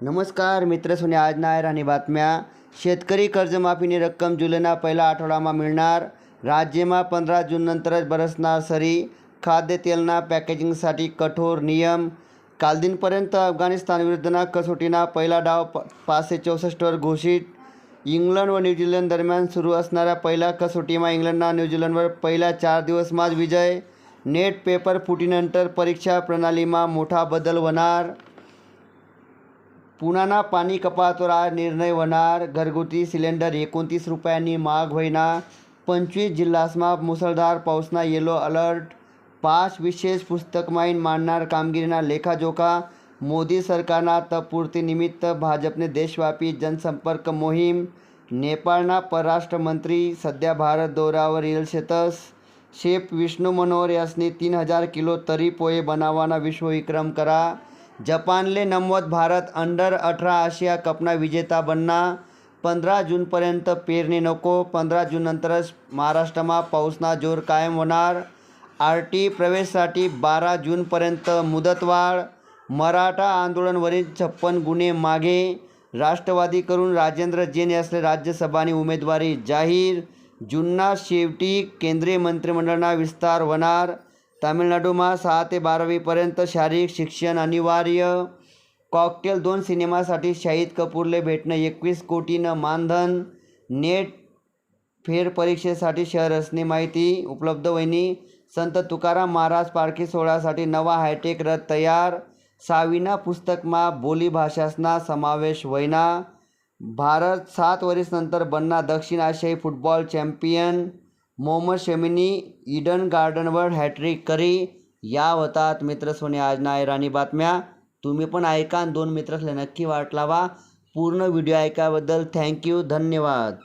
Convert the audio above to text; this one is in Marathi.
नमस्कार मित्र सोने आज ना राणी बातम्या शेतकरी कर्जमाफीनी रक्कम जुलैना पहिला आठवडामा मिळणार। राज्यमा 15 जूननंतरच बरसणार सरी। खाद्यतेलना पॅकेजिंगसाठी कठोर नियम। कालदिनपर्यंत अफगाणिस्तानविरुद्धना कसोटीना पहिला डाव 564वर घोषित। इंग्लंड व न्यूझीलंड दरम्यान सुरू असणाऱ्या पहिल्या कसोटीमा इंग्लंडना न्यूझीलंडवर पहिल्या 4 दिवसमाच विजय। नेट पेपर फुटीनंतर परीक्षा प्रणालीमा मोठा बदल होणार। पुन्हा पाणी कपातवर आज निर्णय होणार। घरगुती सिलेंडर 29 रुपयांनी महाग होईना। 25 जिल्हासमा मुसळधार पाऊसना येलो अलर्ट। 5 विशेष पुस्तकमाईन मांडणार कामगिरीना लेखाजोखा। मोदी सरकारना तपपूर्तीनिमित्त भाजपने देशव्यापी जनसंपर्क मोहीम। नेपाळना परराष्ट्र मंत्री सध्या भारत दौऱ्यावर येल शेतस। शेफ विष्णू मनोहर यासनी 3000 किलो तरी पोहे बनाववाना विश्वविक्रम करा। जपानले नमवत भारत अंडर-18 आशिया कपना विजेता बनना। 15 जूनपर्यंत पेरणी नको। 15 जूननंतरच महाराष्ट्रमा पाऊसना जोर कायम होणार। आरटी प्रवेशसाठी 12 जूनपर्यंत मुदतवाढ। मराठा आंदोलनवरील 56 गुन्हे मागे। राष्ट्रवादीकडून राजेंद्र जैन यासले राज्यसभानी उमेदवारी जाहीर। जूनना शेवटी केंद्रीय मंत्रिमंडळना विस्तार होणार। तामिळनाडूमा 6 ते 12वी पर्यंत शारीरिक शिक्षण अनिवार्य। कॉकटेल 2 सिनेमासाठी शाहिद कपूरले भेटणं 21 कोटीनं मानधन। नेट फेरपरीक्षेसाठी शहर असणे माहिती उपलब्ध होईनी। संत तुकाराम महाराज पालखी सोहळ्यासाठी नवा हायटेक रथ तयार। 6वीना पुस्तकमा बोलीभाषासना समावेश होईना। भारत 7 वर्षांनंतर बनना दक्षिण आशियाई फुटबॉल चॅम्पियन। मोहम्मद शमीनी ईडन गार्डनवर हॅट्रिक करी। या होतात मित्र सोने आज ना राणी बातम्या। तुम्ही पण ऐका आणि 2 मित्रासले नक्की वाट लावा। पूर्ण व्हिडिओ ऐकाबद्दल थँक्यू धन्यवाद।